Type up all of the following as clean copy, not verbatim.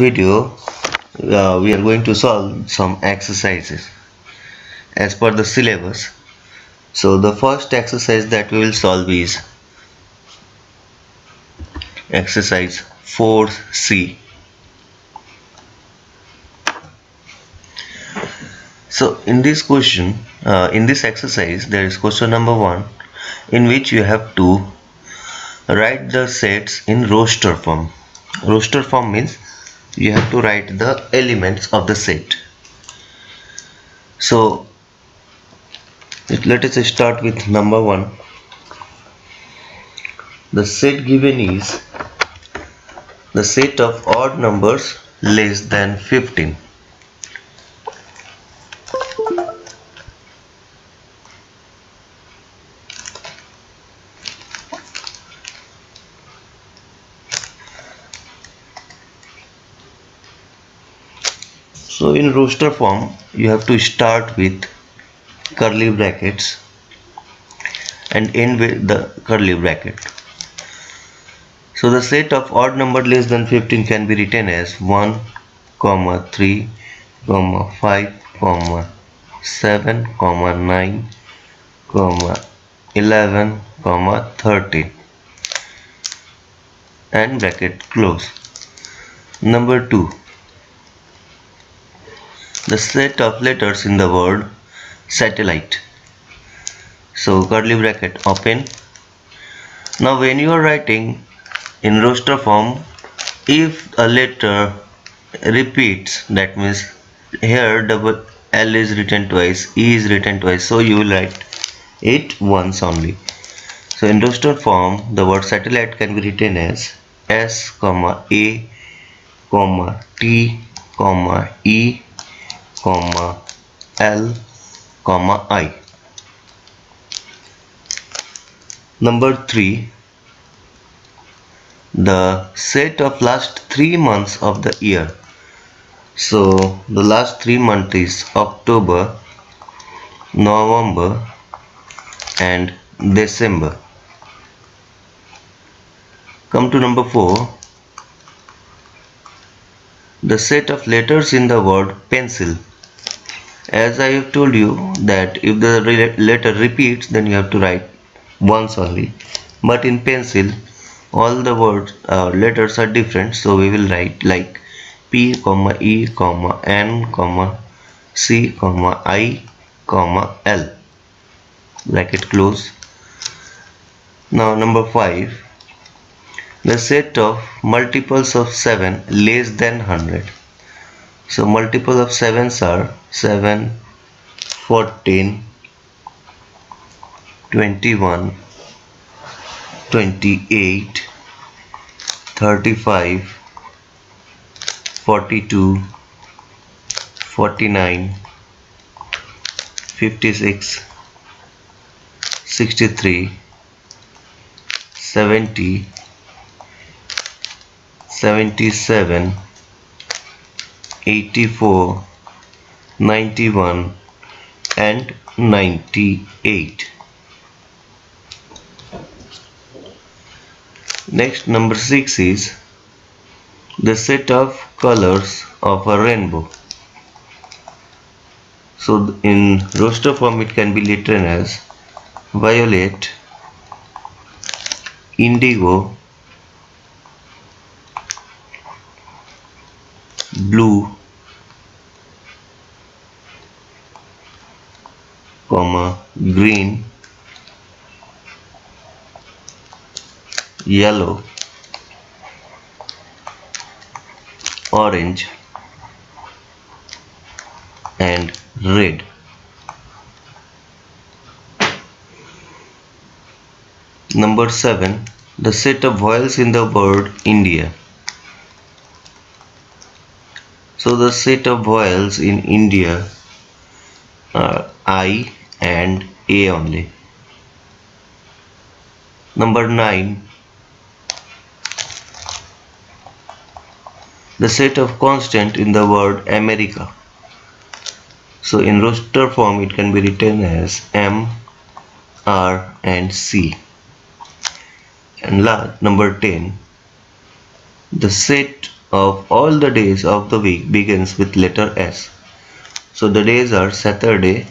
video we are going to solve some exercises as per the syllabus. So the first exercise that we will solve is exercise 4C. So in this question, in this exercise, there is question number 1 in which you have to write the sets in roster form. Roster form means you have to write the elements of the set. So let us start with number 1. The set given is the set of odd numbers less than 15. So in roster form you have to start with curly brackets and end with the curly bracket. So the set of odd number less than 15 can be written as 1, 3, 5, 7, 9, 11, 13 and bracket close. Number 2. The set of letters in the word satellite. So curly bracket open. Now when you are writing in roster form, if a letter repeats, that means here double L is written twice, E is written twice, so you will write it once only. So in roster form the word satellite can be written as S, A, T, E, L, I. Number 3. The set of last 3 months of the year. So the last 3 months is October, November and December. Come to number 4. The set of letters in the word pencil. As I have told you that if the letter repeats, then you have to write once only, but in pencil all the words letters are different, so we will write like P, E, N, C, I, L, bracket close. Now number 5. The set of multiples of 7 less than 100. So multiple of 7s are 7, 14, 21, 28, 35, 42, 49, 56, 63, 70, 77, 84, 91 and 98. Next, number 6 is the set of colors of a rainbow. So in roster form it can be written as violet, indigo, blue, green, yellow, orange and red. Number 7. The set of vowels in the word India. So the set of vowels in India are I and A only. Number 9. The set of constant in the word America. So in roster form it can be written as M, R and C. And number 10. The set of all the days of the week begins with letter S. So the days are Saturday,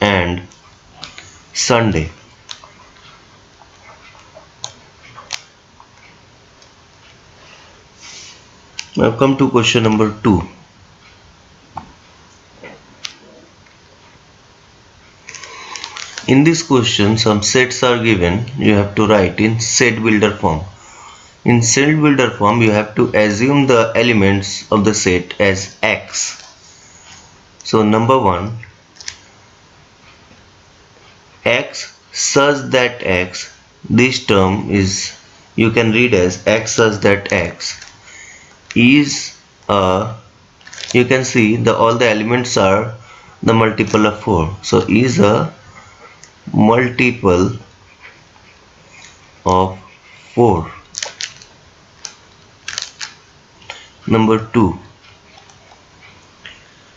and Sunday. Now come to question number 2. In this question, some sets are given. You have to write in set builder form. In set builder form, you have to assume the elements of the set as X. So number 1, X such that X. This term is, you can read as X such that X is a, you can see all the elements are the multiple of 4. So is a multiple of 4. Number 2,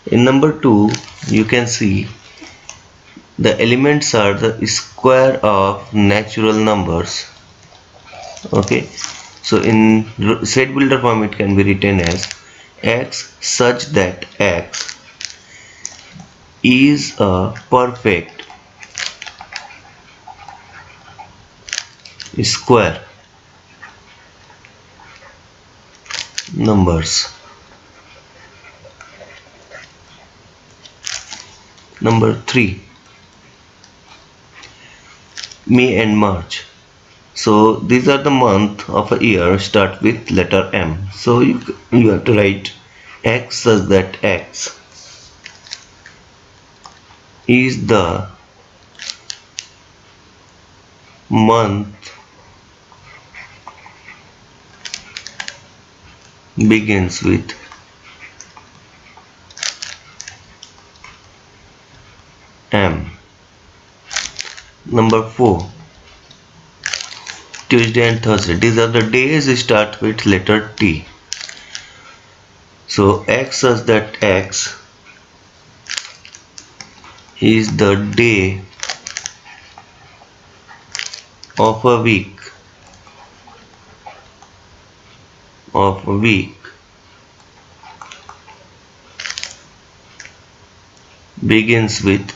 in number 2 you can see the elements are the square of natural numbers. Okay, so in set builder form it can be written as X such that X is a perfect square numbers. Number 3, May and March. So these are the month of a year start with letter M. So you have to write X such that X is the month begins with M. Number 4, Tuesday and Thursday. These are the days start with letter T. So X such that X is the day of a week begins with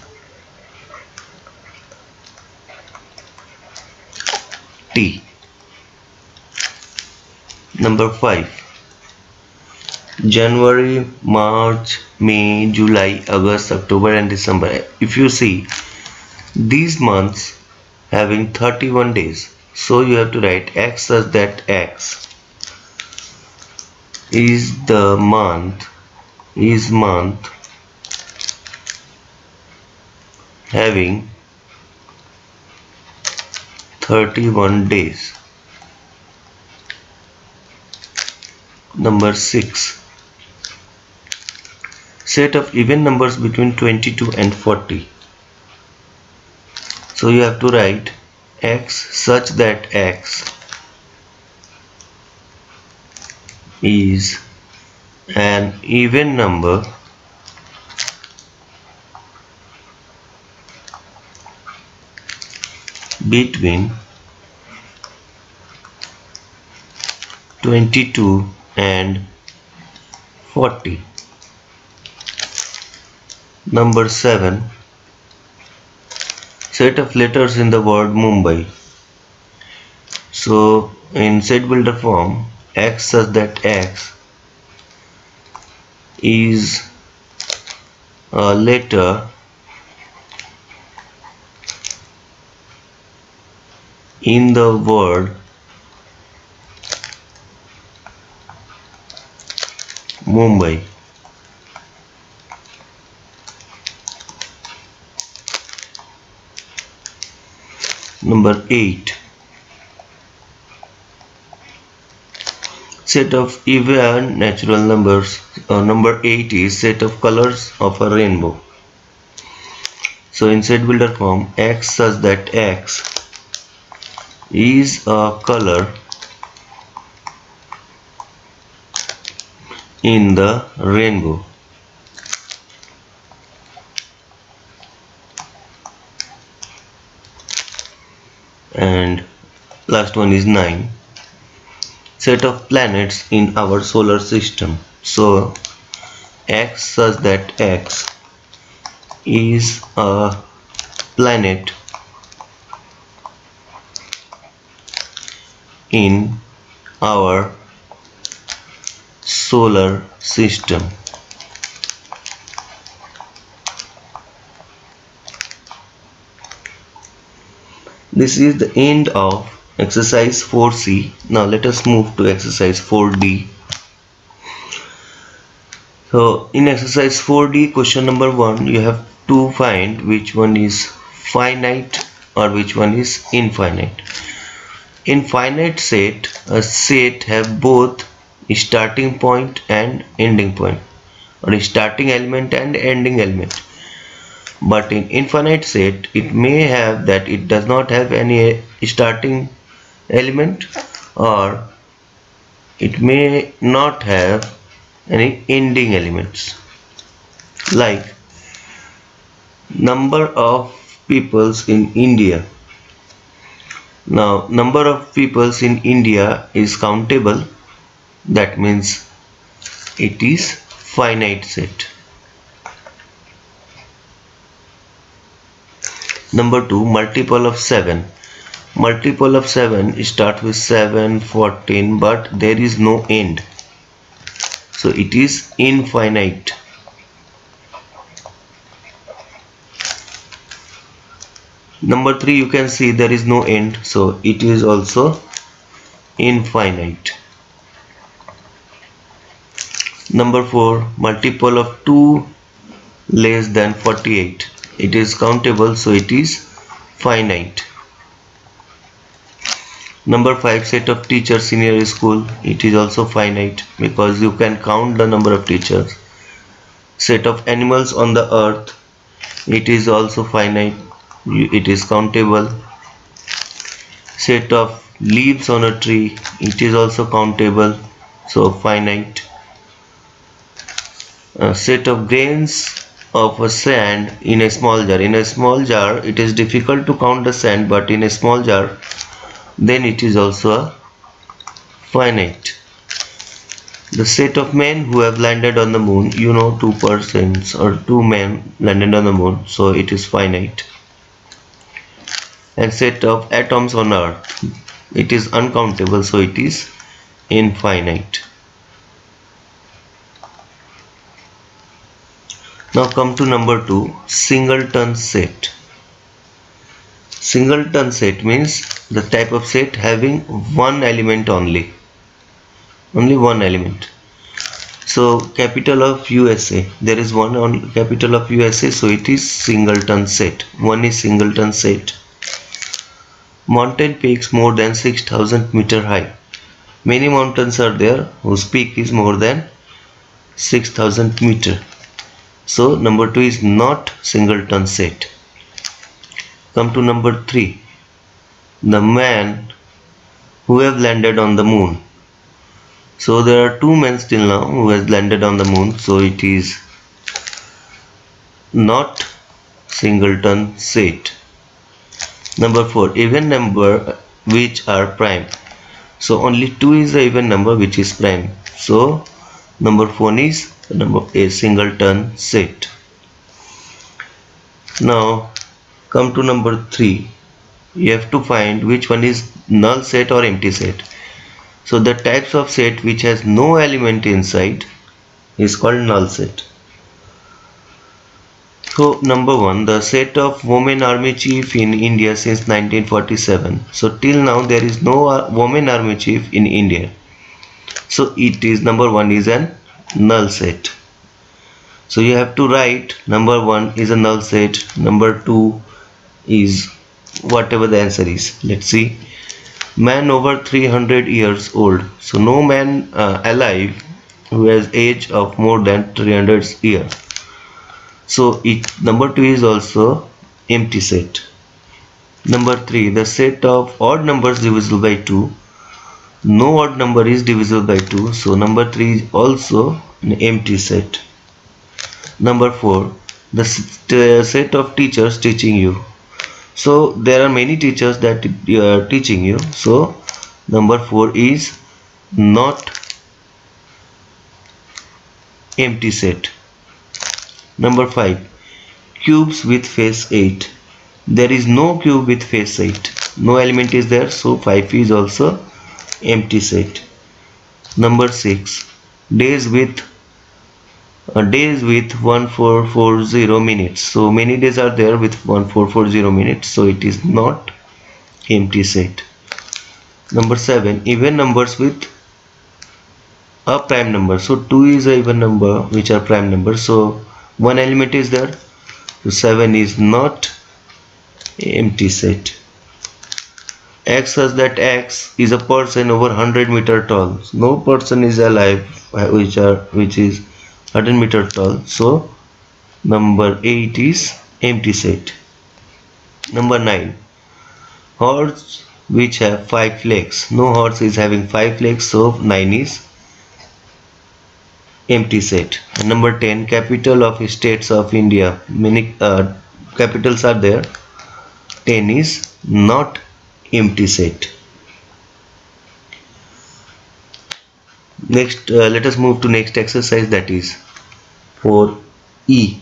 T. Number 5, January, March, May, July, August, October and December. If you see these months having 31 days, so you have to write X such that X is the month having 31 days. Number 6, set of even numbers between 22 and 40. So you have to write X such that X is an even number between 22 and 40. Number 7, set of letters in the word Mumbai. So in set builder form, X such that X is a letter in the word Mumbai. Number 8, set of even natural numbers. Number 8 is set of colors of a rainbow. So in set builder form, X such that X is a color in the rainbow. And last one is 9. Set of planets in our solar system. So X, such that X is a planet in our solar system. This is the end of exercise 4C. Now let us move to exercise 4D. So in exercise 4D, question number 1, you have to find which one is finite or which one is infinite. In finite set, a set have both starting point and ending point, or starting element and ending element. But in infinite set, it may have that it does not have any starting element, or it may not have any ending elements. Like number of peoples in India. Now number of peoples in India is countable. That means it is finite set. Number 2, multiple of 7. Multiple of 7 start with 7, 14, but there is no end. So it is infinite. Number 3, you can see there is no end, so it is also infinite. Number 4, multiple of 2 less than 48. It is countable, so it is finite. Number 5, set of teachers in your school. It is also finite because you can count the number of teachers. Set of animals on the earth. It is also finite. It is countable. Set of leaves on a tree. It is also countable, so finite. A set of grains of a sand in a small jar. In a small jar, it is difficult to count the sand, but in a small jar, then it is also finite. The set of men who have landed on the moon, you know, 2 persons or 2 men landed on the moon, so it is finite. And set of atoms on earth, it is uncountable, so it is infinite. Now come to number 2, singleton set. Singleton set means the type of set having one element only one element. So capital of USA, there is one on capital of USA, so it is singleton set. One is singleton set. Mountain peaks more than 6,000 meter high. Many mountains are there whose peak is more than 6,000 meter. So number 2 is not singleton set. Come to number 3, the man who have landed on the moon. So there are 2 men still now who has landed on the moon, so it is not singleton set. Number 4, even number which are prime. So only 2 is the even number which is prime. So number 4 is a singleton set. Now come to number 3. You have to find which one is null set or empty set. So the types of set which has no element inside is called null set. So number 1, the set of women army chief in India since 1947. So till now there is no women army chief in India. So it is number 1 is an null set. So you have to write number 1 is a null set, number 2 is whatever the answer is. Let's see. Man over 300 years old. So no man alive who has age of more than 300 years. So number 2 is also empty set. Number 3, the set of odd numbers divisible by 2. No odd number is divisible by 2. So number 3 is also an empty set. Number 4, the set of teachers teaching you. So there are many teachers that are teaching you. So number 4 is not empty set. Number 5, cubes with face 8. There is no cube with face 8. No element is there, so 5 is also empty set. Number 6, days with 1440 minutes. So many days are there with 1440 minutes, so it is not empty set. Number 7, even numbers with a prime number. So 2 is a even number which are prime numbers, so one element is there, so 7 is not empty set. X says that X is a person over 100 meter tall. No person is alive which is 100 meter tall, so number 8 is empty set. Number 9, horse which have 5 legs. No horse is having 5 legs, so 9 is empty set. And number 10, capital of states of India. Many capitals are there. 10 is not empty set. Next, let us move to next exercise, that is for E.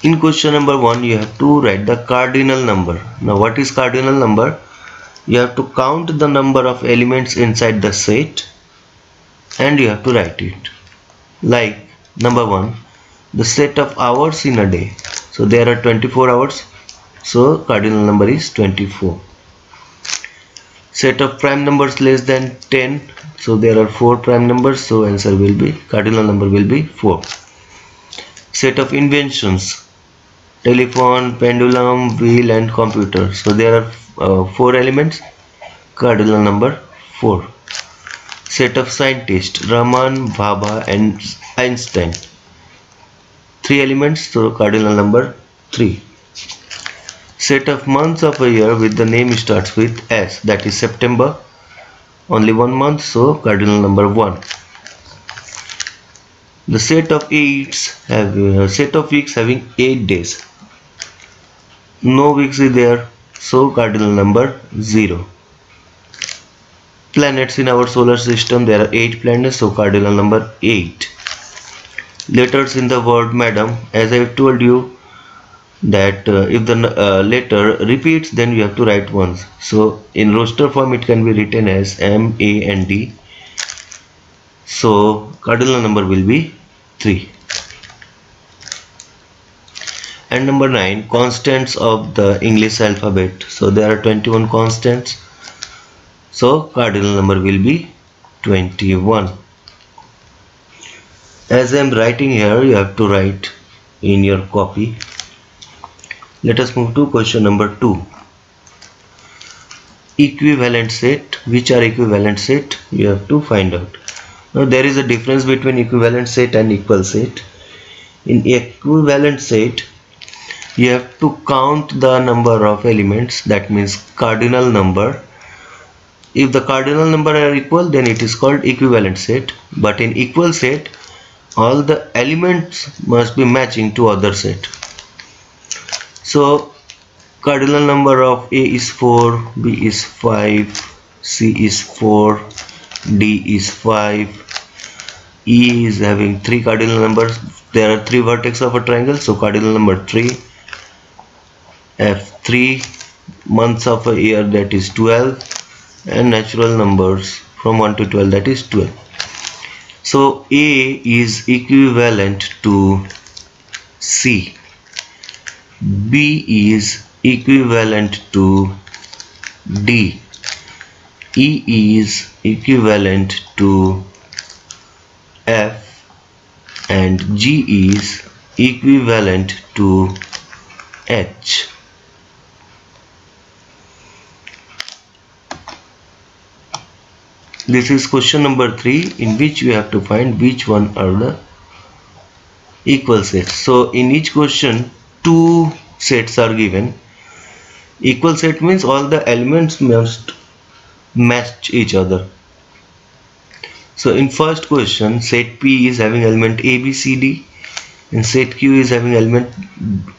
In question number 1, you have to write the cardinal number. Now what is cardinal number? You have to count the number of elements inside the set and you have to write it. Like number 1, the set of hours in a day. So there are 24 hours, so cardinal number is 24. Set of prime numbers less than 10, so there are 4 prime numbers, so answer will be, cardinal number will be 4. Set of inventions, telephone, pendulum, wheel and computer. So there are 4 elements, cardinal number 4. Set of scientists, Raman, Bhabha and Einstein. 3 elements, so cardinal number 3. Set of months of a year with the name starts with S, that is September. Only 1 month, so cardinal number 1. The set of weeks having 8 days. No weeks is there, so cardinal number 0. Planets in our solar system, there are 8 planets, so cardinal number 8. Letters in the word madam, as I told you that if the letter repeats, then you have to write once. So in roster form it can be written as M, A and D. So cardinal number will be 3. And number 9, constants of the English alphabet. So there are 21 constants, so cardinal number will be 21. As I am writing here, you have to write in your copy. Let us move to question number 2. Equivalent set. Which are equivalent set? You have to find out. Now there is a difference between equivalent set and equal set. In equivalent set, you have to count the number of elements, that means cardinal number. If the cardinal number are equal, then it is called equivalent set. But in equal set, all the elements must be matching to other set. So cardinal number of A is 4, B is 5, C is 4, D is 5, E is having 3 cardinal numbers. There are 3 vertex of a triangle, so cardinal number 3. F 3, months of a year, that is 12, and natural numbers from 1 to 12, that is 12. So A is equivalent to C, B is equivalent to D, E is equivalent to F, and G is equivalent to H. This is question number 3, in which you have to find which one are the equal sets. So in each question 2 sets are given. Equal set means all the elements must match each other. So in first question, set P is having element A, B, C, D. and set Q is having element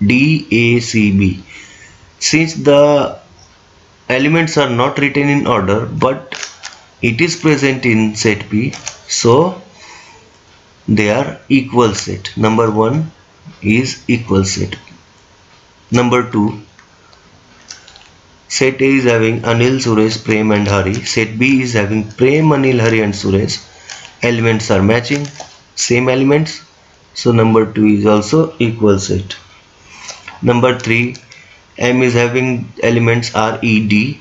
D, A, C, B. Since the elements are not written in order but it is present in set P, so they are equal set. Number 1 is equal set. Number 2, set A is having Anil, Suresh, Prem and Hari. Set B is having Prem, Anil, Hari and Suresh. Elements are matching, same elements, so number 2 is also equal set. Number 3, M is having elements R, E, D.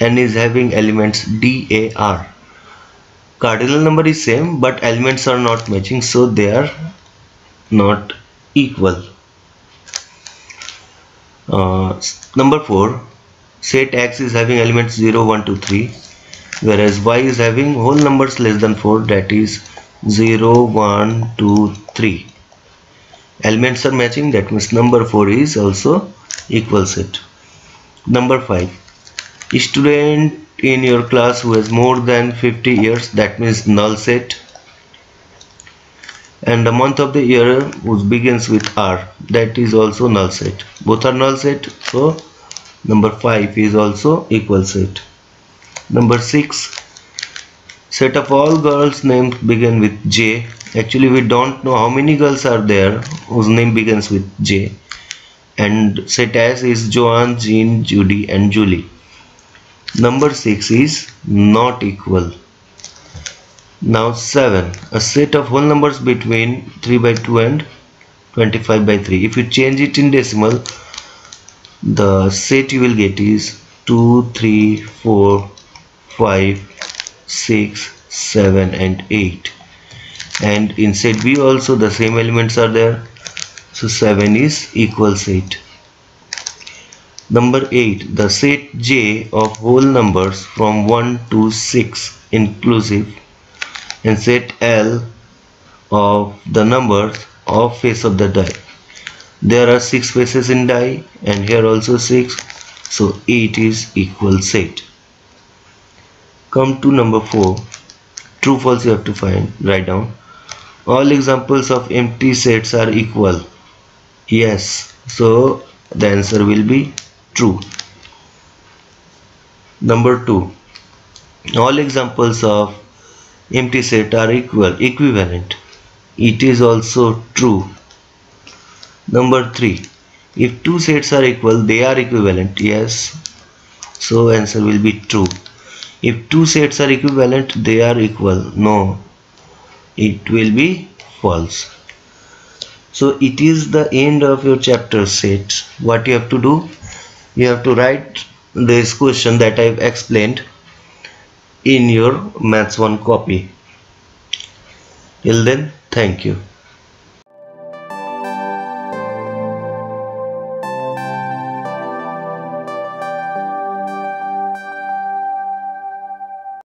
N is having elements D, A, R. Cardinal number is same but elements are not matching, so they are not equal. Number 4, set X is having elements 0, 1, 2, 3, whereas Y is having whole numbers less than 4, that is 0, 1, 2, 3. Elements are matching, that means number 4 is also equal set. Number 5, student in your class who has more than 50 years, that means null set. And the month of the year which begins with R, that is also null set. Both are null set, so number 5 is also equal set. Number 6, set of all girls' names begin with J. Actually we don't know how many girls are there whose name begins with J. And set S is Joanne, Jean, Judy and Julie. Number 6 is not equal. Now 7, a set of whole numbers between 3 by 2 and 25 by 3. If you change it in decimal, the set you will get is 2, 3, 4, 5, 6, 7 and 8. And in set B also the same elements are there, so 7 is equal set. Number 8, the set J of whole numbers from 1 to 6 inclusive, and set L of the numbers of face of the die. There are 6 faces in die and here also 6, so 8 is equal set. Come to number 4, true false you have to find, write down. All examples of empty sets are equal. Yes, so the answer will be true. Number 2, all examples of empty set are equivalent. It is also true. Number 3, if two sets are equal, they are equivalent. Yes, so answer will be true. If two sets are equivalent, they are equal. No, it will be false. So it is the end of your chapter sets. What you have to do, you have to write this question that I have explained in your Maths 1 copy. Till then, thank you.